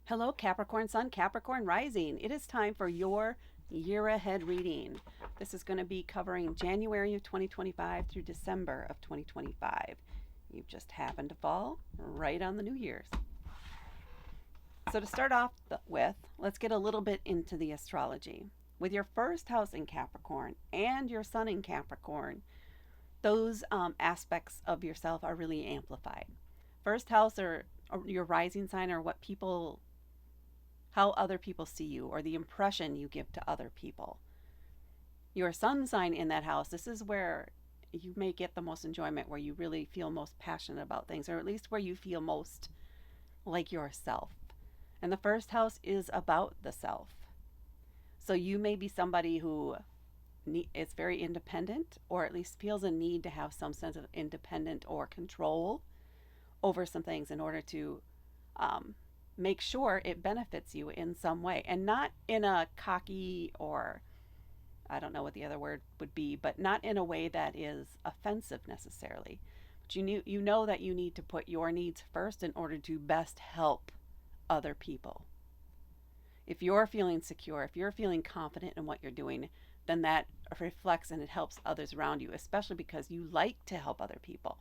Hello, Capricorn Sun, Capricorn Rising. It is time for your year ahead reading. This is going to be covering January of 2025 through December of 2025. You've just happened to fall right on the New Year's. So, to start off with, let's get a little bit into the astrology. With your first house in Capricorn and your sun in Capricorn, those aspects of yourself are really amplified. First house or your rising sign are what people how other people see you or the impression you give to other people. Your sun sign in that house, this is where you may get the most enjoyment, where you really feel most passionate about things, or at least where you feel most like yourself. And the first house is about the self. So you may be somebody who is very independent, or at least feels a need to have some sense of independent or control over some things in order to make sure it benefits you in some way, and not in a cocky, or I don't know what the other word would be, but not in a way that is offensive necessarily. But you know that you need to put your needs first in order to best help other people. If you're feeling secure, if you're feeling confident in what you're doing, then that reflects and it helps others around you, especially because you like to help other people,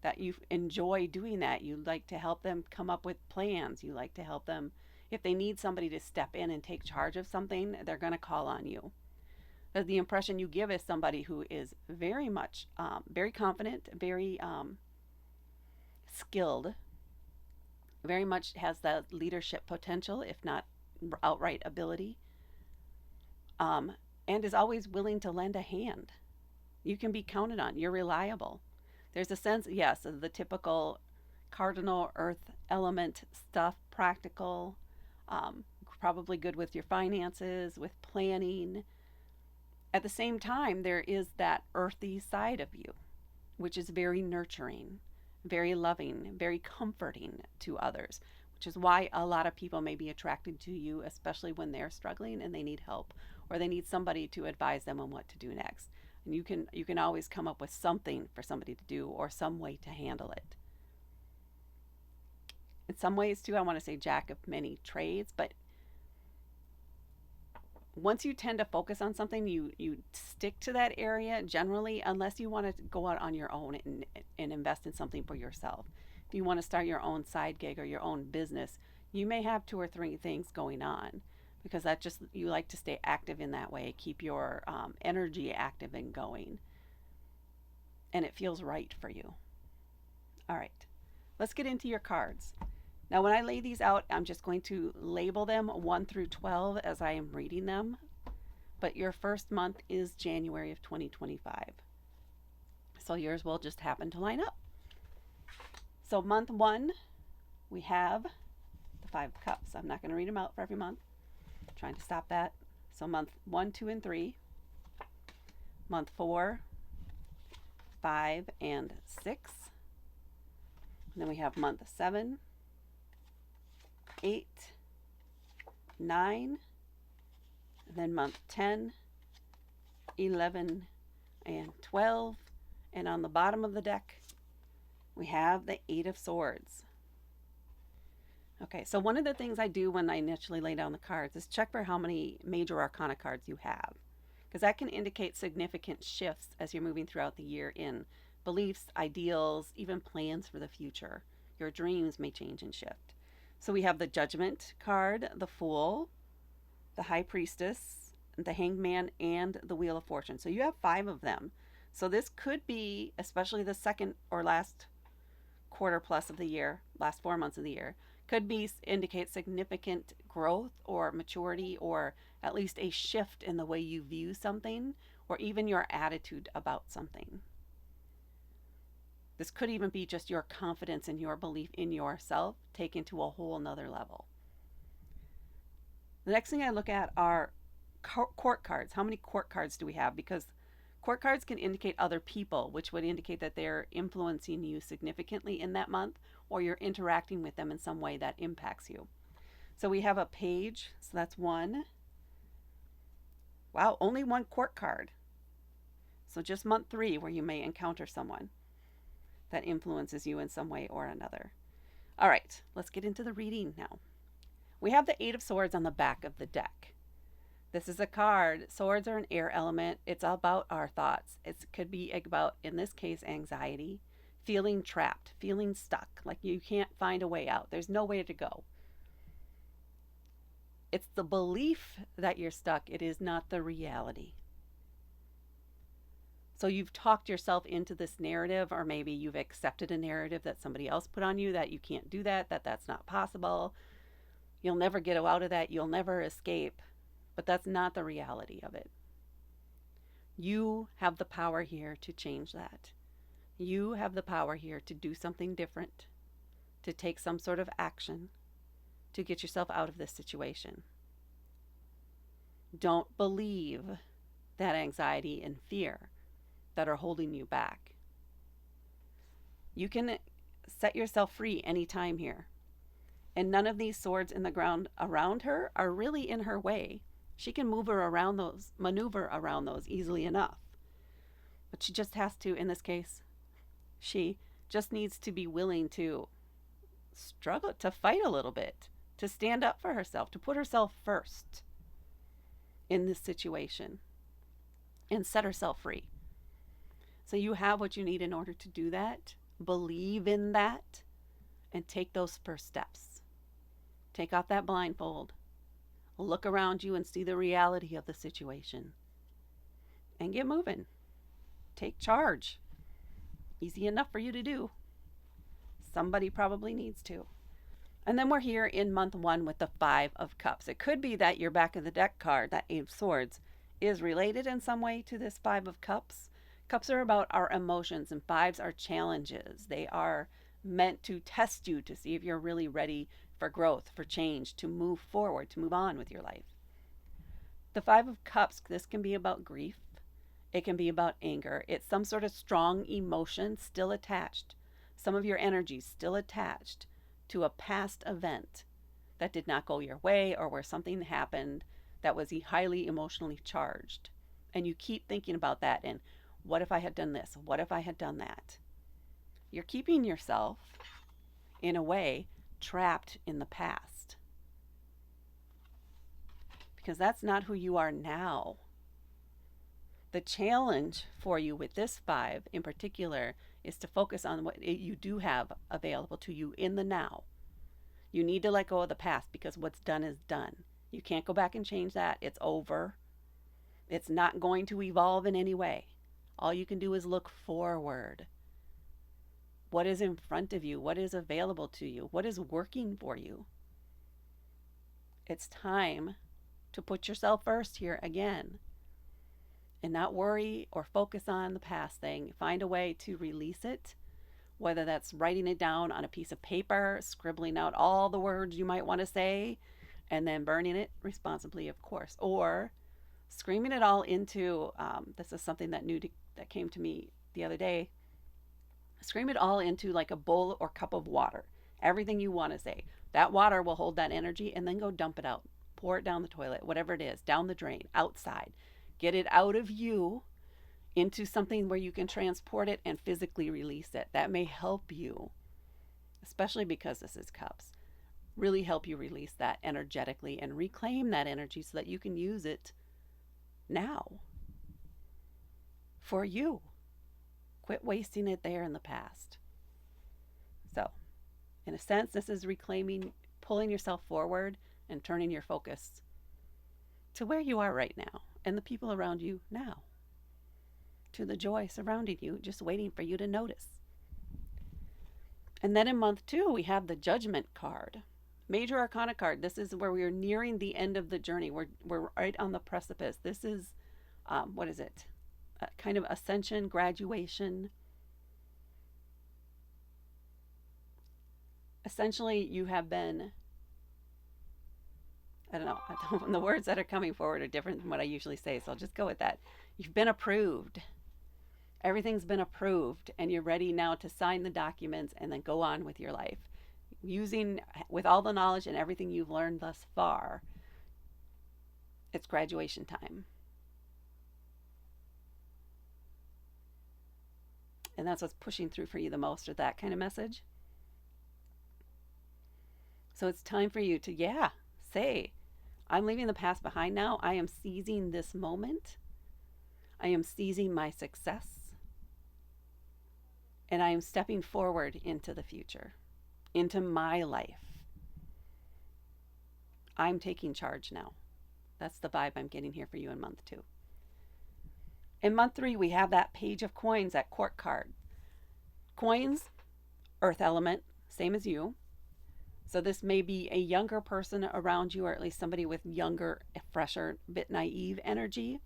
that you enjoy doing that. You like to help them come up with plans. You like to help them. If they need somebody to step in and take charge of something, they're going to call on you. But the impression you give is somebody who is very much, very confident, very skilled, very much has that leadership potential, if not outright ability, and is always willing to lend a hand. You can be counted on. You're reliable. There's a sense, yes, of the typical cardinal earth element stuff, practical, probably good with your finances, with planning. At the same time, there is that earthy side of you, which is very nurturing, very loving, very comforting to others, which is why a lot of people may be attracted to you, especially when they're struggling and they need help, or they need somebody to advise them on what to do next. And you can always come up with something for somebody to do, or some way to handle it. In some ways too, I want to say jack of many trades, but once you tend to focus on something, you stick to that area generally, unless you want to go out on your own and invest in something for yourself. If you want to start your own side gig or your own business, you may have two or three things going on, because that just, you like to stay active in that way, keep your energy active and going, and it feels right for you. All right, let's get into your cards. Now, when I lay these out, I'm just going to label them 1 through 12 as I am reading them. But your first month is January of 2025. So yours will just happen to line up. So month 1, we have the 5 of Cups. I'm not going to read them out for every month. I'm trying to stop that. So month 1, 2, and 3. Month 4, 5, and 6. And then we have month 7, 8, 9, and then month 10, 11, and 12. And on the bottom of the deck, we have the 8 of Swords. Okay, so one of the things I do when I initially lay down the cards is check for how many major arcana cards you have, because that can indicate significant shifts as you're moving throughout the year in beliefs, ideals, even plans for the future. Your dreams may change and shift. So we have the Judgment card, the Fool, the High Priestess, the Hanged Man, and the Wheel of Fortune. So you have 5 of them. So this could be, especially the second or last quarter plus of the year, last 4 months of the year, could be indicate significant growth or maturity, or at least a shift in the way you view something, or even your attitude about something. This could even be just your confidence and your belief in yourself taken to a whole nother level. The next thing I look at are court cards. How many court cards do we have? Because court cards can indicate other people, which would indicate that they're influencing you significantly in that month, or you're interacting with them in some way that impacts you. So we have a Page, so that's 1. Wow, only 1 court card. So just month 3 where you may encounter someone that influences you in some way or another. All right, let's get into the reading now. We have the Eight of Swords on the back of the deck. This is a card. Swords are an air element. It's about our thoughts. It could be about, in this case, anxiety, feeling trapped, feeling stuck, like you can't find a way out. There's no way to go. It's the belief that you're stuck. It is not the reality. So you've talked yourself into this narrative, or maybe you've accepted a narrative that somebody else put on you that you can't do that, that's not possible. You'll never get out of that. You'll never escape. But that's not the reality of it. You have the power here to change that. You have the power here to do something different, to take some sort of action, to get yourself out of this situation. Don't believe that anxiety and fear that are holding you back. You can set yourself free anytime here. And none of these swords in the ground around her are really in her way. She can maneuver around those easily enough. But she just has to, in this case, she just needs to be willing to struggle, to fight a little bit, to stand up for herself, to put herself first in this situation and set herself free. So you have what you need in order to do that. Believe in that and take those first steps. Take off that blindfold. Look around you and see the reality of the situation. And get moving. Take charge. Easy enough for you to do. Somebody probably needs to. And then we're here in month 1 with the Five of Cups. It could be that your back of the deck card, that Eight of Swords, is related in some way to this Five of Cups. Cups are about our emotions, and fives are challenges. They are meant to test you to see if you're really ready for growth, for change, to move forward, to move on with your life. The Five of Cups, this can be about grief. It can be about anger. It's some sort of strong emotion still attached. Some of your energy still attached to a past event that did not go your way, or where something happened that was highly emotionally charged. And you keep thinking about that, and what if I had done this? What if I had done that? You're keeping yourself, in a way, trapped in the past. Because that's not who you are now. The challenge for you with this five in particular is to focus on what you do have available to you in the now. You need to let go of the past, because what's done is done. You can't go back and change that. It's over. It's not going to evolve in any way. All you can do is look forward. What is in front of you? What is available to you? What is working for you? It's time to put yourself first here again, and not worry or focus on the past thing. Find a way to release it, whether that's writing it down on a piece of paper, scribbling out all the words you might want to say, and then burning it responsibly, of course, or screaming it all into, this is something that came to me the other day. Scream it all into like a bowl or cup of water. Everything you want to say. That water will hold that energy, and then go dump it out. Pour it down the toilet, whatever it is, down the drain, outside. Get it out of you into something where you can transport it and physically release it. That may help you, especially because this is cups. Really help you release that energetically and reclaim that energy so that you can use it now for you. Quit wasting it there in the past. So, in a sense, this is reclaiming, pulling yourself forward and turning your focus to where you are right now and the people around you now, to the joy surrounding you, just waiting for you to notice. And then in month 2, we have the Judgment card. Major Arcana card. This is where we are nearing the end of the journey. We're right on the precipice. This is, what is it? Kind of ascension, graduation. Essentially, you have been, I don't know, the words that are coming forward are different than what I usually say, so I'll just go with that. You've been approved. Everything's been approved, and you're ready now to sign the documents and then go on with your life. With all the knowledge and everything you've learned thus far, it's graduation time. And that's what's pushing through for you the most, or that kind of message. So it's time for you to, say, I'm leaving the past behind now. I am seizing this moment. I am seizing my success. And I am stepping forward into the future, into my life. I'm taking charge now. That's the vibe I'm getting here for you in month 2. In month 3, we have that page of coins, that court card. Coins, earth element, same as you. So this may be a younger person around you, or at least somebody with younger, fresher, bit naive energy,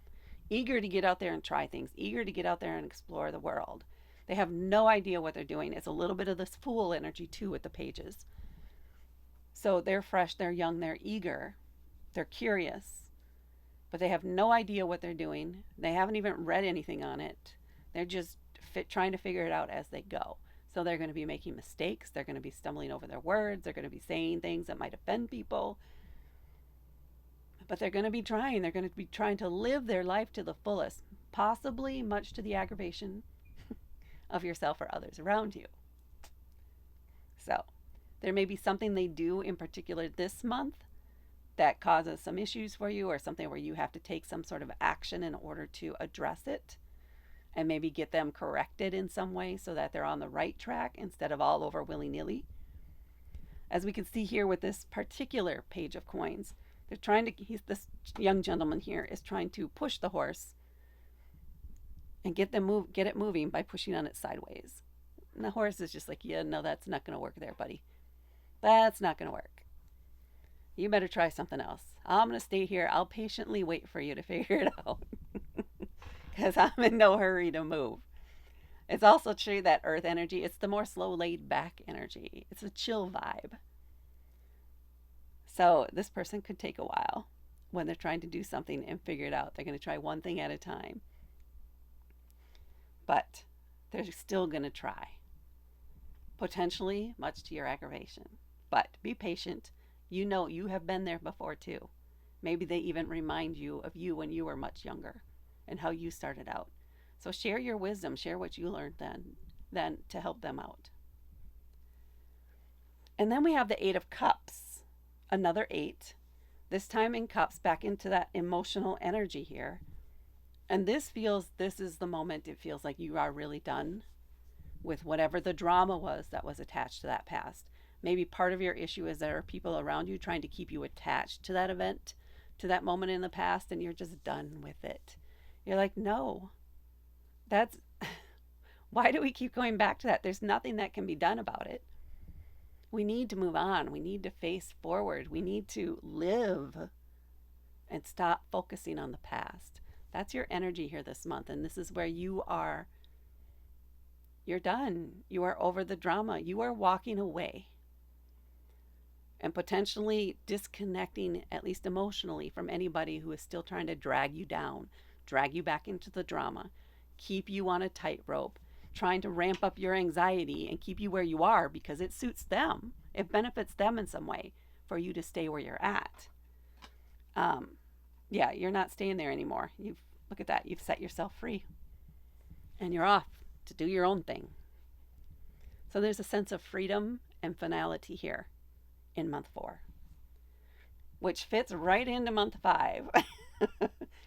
eager to get out there and try things, eager to get out there and explore the world. They have no idea what they're doing. It's a little bit of this fool energy too with the pages. So they're fresh, they're young, they're eager, they're curious, but they have no idea what they're doing. They haven't even read anything on it. They're just trying to figure it out as they go. So they're going to be making mistakes. They're going to be stumbling over their words. They're going to be saying things that might offend people. But they're going to be trying. They're going to be trying to live their life to the fullest, possibly much to the aggravation of yourself or others around you. So there may be something they do in particular this month that causes some issues for you, or something where you have to take some sort of action in order to address it and maybe get them corrected in some way so that they're on the right track instead of all over willy-nilly. As we can see here with this particular page of coins, they're trying to, this young gentleman here is trying to push the horse and get it moving by pushing on it sideways. And the horse is just like, yeah, no, that's not going to work there, buddy. That's not going to work. You better try something else. I'm going to stay here. I'll patiently wait for you to figure it out. Because I'm in no hurry to move. It's also true that earth energy, it's the more slow, laid back energy. It's a chill vibe. So this person could take a while when they're trying to do something and figure it out. They're going to try one thing at a time. But they're still going to try. Potentially much to your aggravation. But be patient. You know you have been there before too. Maybe they even remind you of you when you were much younger and how you started out. So share your wisdom, share what you learned then to help them out. And then we have the 8 of Cups, another 8, this time in Cups, back into that emotional energy here. And this is the moment it feels like you are really done with whatever the drama was that was attached to that past. Maybe part of your issue is there are people around you trying to keep you attached to that event, to that moment in the past, and you're just done with it. You're like, no, that's, why do we keep going back to that? There's nothing that can be done about it. We need to move on. We need to face forward. We need to live and stop focusing on the past. That's your energy here this month. And this is where you're done. You are over the drama. You are walking away and potentially disconnecting, at least emotionally, from anybody who is still trying to drag you down, drag you back into the drama, keep you on a tightrope, trying to ramp up your anxiety and keep you where you are because it suits them. It benefits them in some way for you to stay where you're at. Yeah, you're not staying there anymore. Look at that. You've set yourself free and you're off to do your own thing. So there's a sense of freedom and finality here in month 4, which fits right into month 5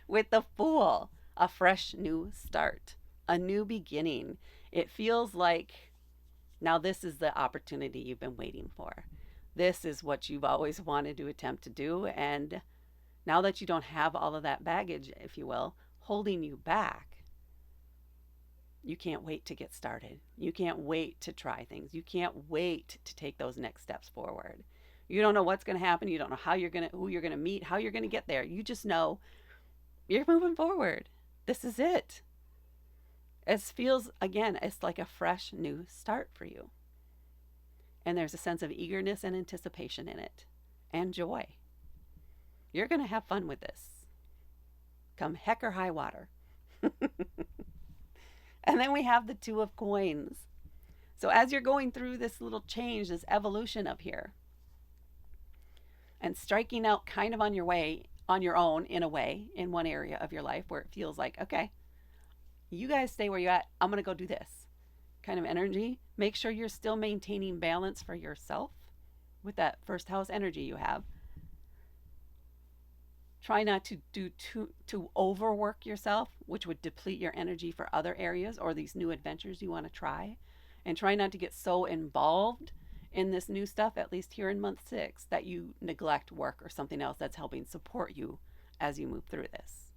with the Fool, a fresh new start, a new beginning. It feels like now this is the opportunity you've been waiting for. This is what you've always wanted to attempt to do. And now that you don't have all of that baggage, if you will, holding you back, you can't wait to get started. You can't wait to try things. You can't wait to take those next steps forward. You don't know what's going to happen. You don't know who you're going to meet, how you're going to get there. You just know you're moving forward. This is it. It feels, again, it's like a fresh new start for you. And there's a sense of eagerness and anticipation in it and joy. You're going to have fun with this. Come heck or high water. And then we have the 2 of Coins. So as you're going through this little change, this evolution up here, and striking out kind of on your way, on your own, in a way, in one area of your life where it feels like, okay, you guys stay where you're at. I'm going to go do this kind of energy. Make sure you're still maintaining balance for yourself with that first house energy you have. Try not to do to overwork yourself, which would deplete your energy for other areas or these new adventures you want to try. And try not to get so involved in this new stuff, at least here in month 6, that you neglect work or something else that's helping support you as you move through this.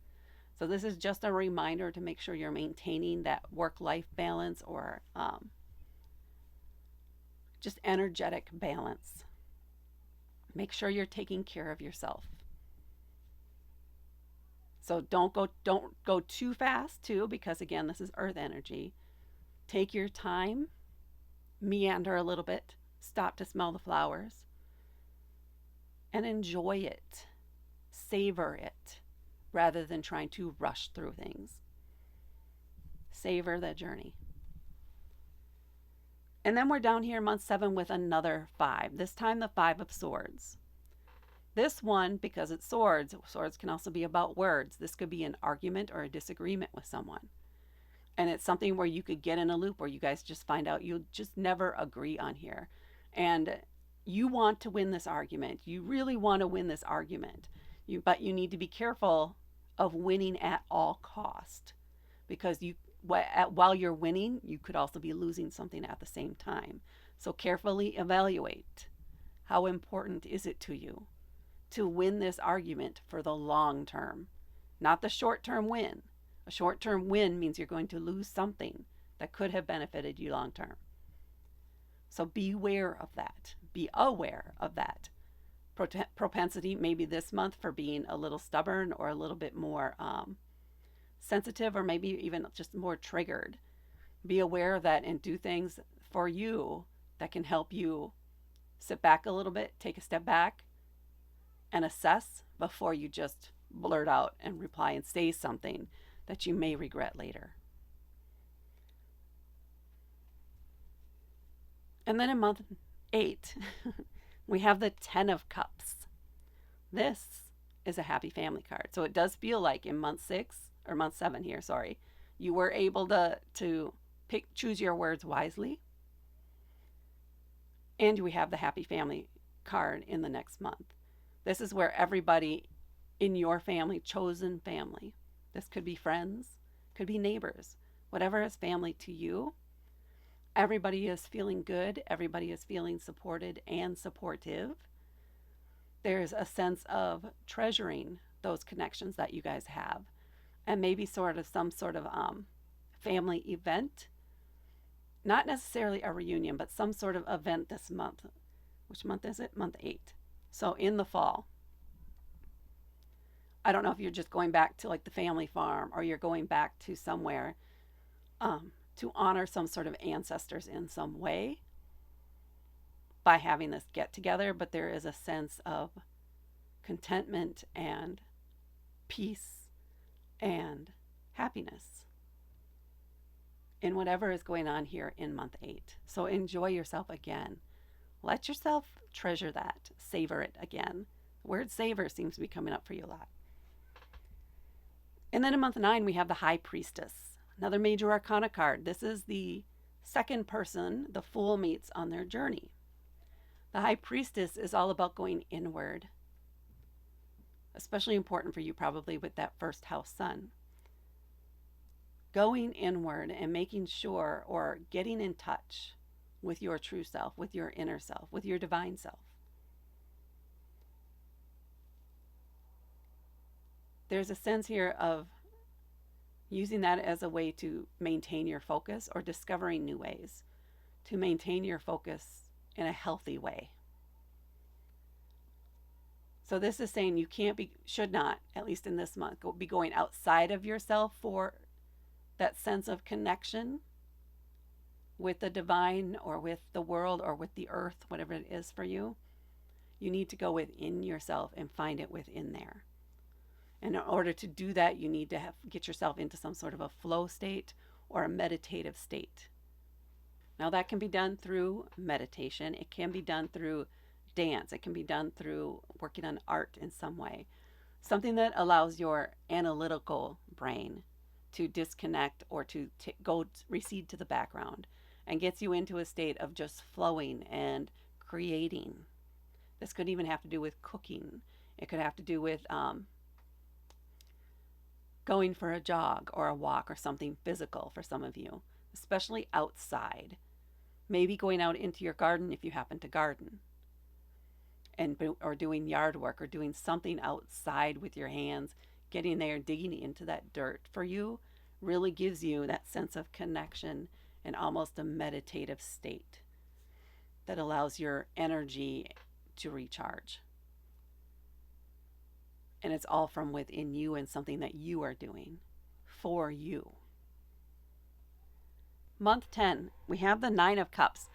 So this is just a reminder to make sure you're maintaining that work-life balance, or just energetic balance. Make sure you're taking care of yourself. So don't go too fast too, because again, this is earth energy. Take your time, meander a little bit, stop to smell the flowers, and enjoy it. Savor it rather than trying to rush through things. Savor the journey. And then we're down here month 7 with another 5, this time the 5 of Swords. This one, because it's swords can also be about words. This could be an argument or a disagreement with someone. And it's something where you could get in a loop where you guys just find out you'll just never agree on here. And you want to win this argument. You really want to win this argument. But you need to be careful of winning at all cost, because while you're winning, you could also be losing something at the same time. So carefully evaluate, how important is it to you to win this argument for the long term, not the short term win. A short term win means you're going to lose something that could have benefited you long term. So beware of that. Be aware of that propensity, maybe this month, for being a little stubborn or a little bit more sensitive, or maybe even just more triggered. Be aware of that and do things for you that can help you sit back a little bit, take a step back, and assess before you just blurt out and reply and say something that you may regret later. And then in month 8, we have the 10 of Cups. This is a happy family card. So it does feel like in month 6, or month 7 here, sorry, you were able to choose your words wisely. And we have the happy family card in the next month. This is where everybody in your family, chosen family, this could be friends, could be neighbors, whatever is family to you, everybody is feeling good, everybody is feeling supported and supportive. There's a sense of treasuring those connections that you guys have, and maybe some sort of family event, not necessarily a reunion, but some sort of event this month. Which month is it? Month 8. So in the fall. I don't know if you're just going back to like the family farm, or you're going back to somewhere to honor some sort of ancestors in some way by having this get together, but there is a sense of contentment and peace and happiness in whatever is going on here in month 8. So enjoy yourself again. Let yourself treasure that. Savor it again. The word savor seems to be coming up for you a lot. And then in month 9, we have the High Priestess, another major arcana card. This is the second person the Fool meets on their journey. The High Priestess is all about going inward, especially important for you probably with that first house sun. Going inward and making sure, or getting in touch with your true self, with your inner self, with your divine self. There's a sense here of using that as a way to maintain your focus, or discovering new ways to maintain your focus in a healthy way. So this is saying you should not, at least in this month, be going outside of yourself for that sense of connection with the divine, or with the world, or with the earth, whatever it is for you. You need to go within yourself and find it within there. And in order to do that, you need to get yourself into some sort of a flow state or a meditative state. Now that can be done through meditation. It can be done through dance. It can be done through working on art in some way. Something that allows your analytical brain to disconnect, or to recede to the background, and gets you into a state of just flowing and creating. This could even have to do with cooking. It could have to do with going for a jog or a walk or something physical for some of you, especially outside. Maybe going out into your garden if you happen to garden, and or doing yard work or doing something outside with your hands, getting there, digging into that dirt for you really gives you that sense of connection and almost a meditative state that allows your energy to recharge. And it's all from within you and something that you are doing for you. Month 10, we have the Nine of Cups.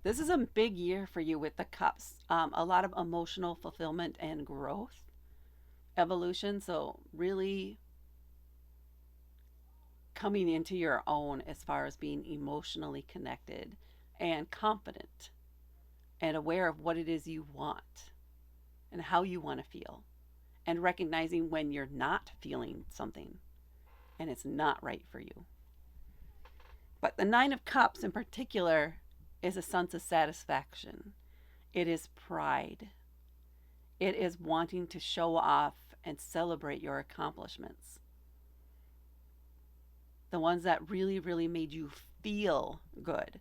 This is a big year for you with the cups. A lot of emotional fulfillment and growth, evolution. So, really coming into your own as far as being emotionally connected and confident and aware of what it is you want and how you want to feel, and recognizing when you're not feeling something and it's not right for you. But the Nine of Cups in particular is a sense of satisfaction. It is pride. It is wanting to show off and celebrate your accomplishments. The ones that really, really made you feel good.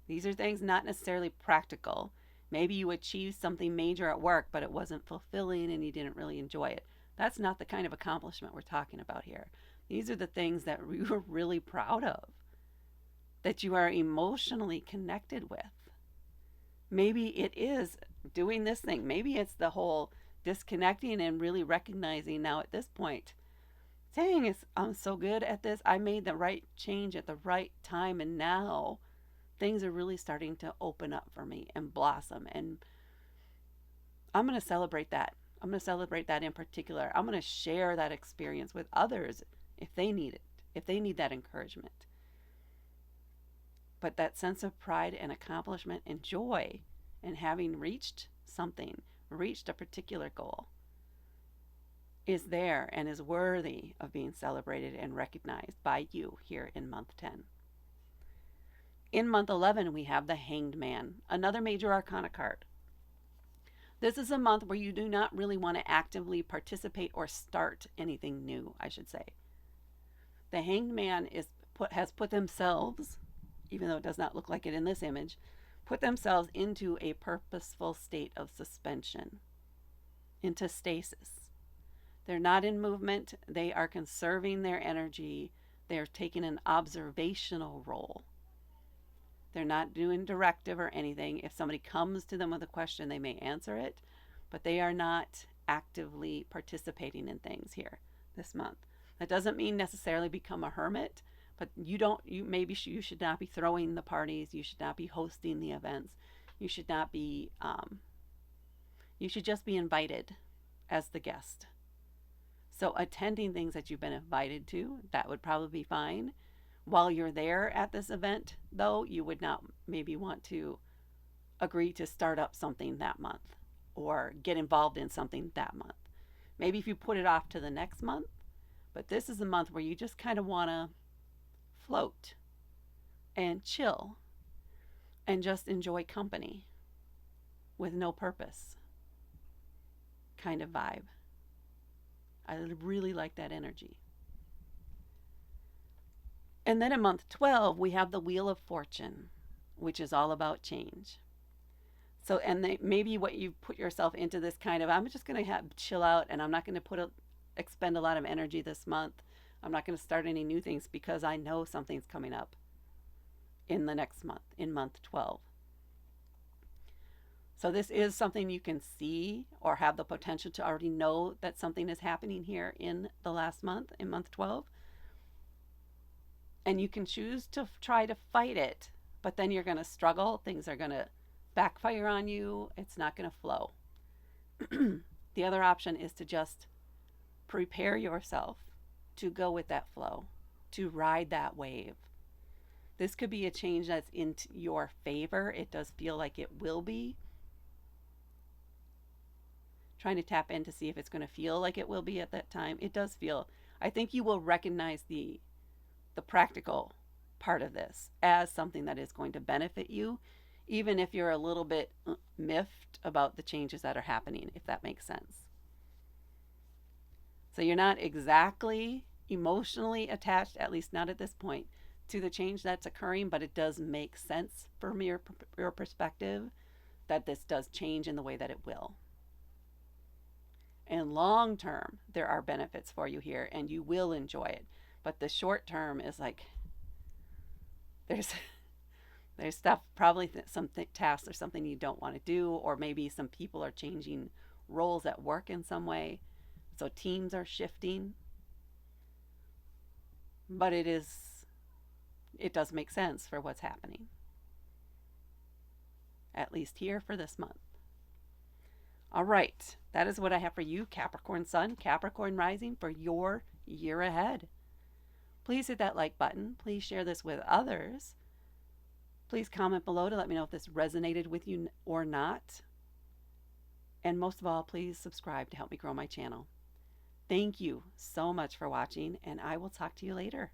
These are things not necessarily practical. Maybe you achieved something major at work, but it wasn't fulfilling and you didn't really enjoy it. That's not the kind of accomplishment we're talking about here. These are the things that we were really proud of, that you are emotionally connected with. Maybe it is doing this thing. Maybe it's the whole disconnecting and really recognizing now at this point, dang, I'm so good at this. I made the right change at the right time, and now things are really starting to open up for me and blossom. And I'm going to celebrate that. I'm going to celebrate that in particular. I'm going to share that experience with others if they need it, if they need that encouragement. But that sense of pride and accomplishment and joy in having reached something, reached a particular goal, is there and is worthy of being celebrated and recognized by you here in month 10. In month 11, we have the Hanged Man, another major arcana card. This is a month where you do not really want to actively participate or start anything new, I should say. The Hanged Man has put themselves, even though it does not look like it in this image, put themselves into a purposeful state of suspension, into stasis. They're not in movement. They are conserving their energy. They're taking an observational role. They're not doing directive or anything. If somebody comes to them with a question, they may answer it, but they are not actively participating in things here this month. That doesn't mean necessarily become a hermit, but you should not be throwing the parties. You should not be hosting the events. You should not be, you should just be invited as the guest. So attending things that you've been invited to, that would probably be fine. While you're there at this event, though, you would not maybe want to agree to start up something that month or get involved in something that month. Maybe if you put it off to the next month, but this is a month where you just kind of want to float and chill and just enjoy company with no purpose kind of vibe. I really like that energy. And then in month 12, we have the Wheel of Fortune, which is all about change. So, and maybe what you put yourself into this kind of, I'm just going to chill out and I'm not going to expend a lot of energy this month. I'm not going to start any new things because I know something's coming up in the next month, in month 12. So this is something you can see or have the potential to already know that something is happening here in the last month, in month 12. And you can choose to try to fight it, but then you're going to struggle. Things are going to backfire on you. It's not going to flow. The other option is to just prepare yourself to go with that flow, to ride that wave. This could be a change that's in your favor. It does feel like it will be. Trying to tap in to see if it's going to feel like it will be at that time. It does feel. I think you will recognize the practical part of this as something that is going to benefit you, even if you're a little bit miffed about the changes that are happening, if that makes sense. So you're not exactly emotionally attached, at least not at this point, to the change that's occurring, but it does make sense from your perspective that this does change in the way that it will. And long term, there are benefits for you here and you will enjoy it. But the short term is like there's there's stuff, probably some tasks or something you don't want to do, or maybe some people are changing roles at work in some way. So teams are shifting, but it does make sense for what's happening, at least here for this month. All right, that is what I have for you, Capricorn Sun, Capricorn Rising, for your year ahead. Please hit that like button. Please share this with others. Please comment below to let me know if this resonated with you or not. And most of all, please subscribe to help me grow my channel. Thank you so much for watching, and I will talk to you later.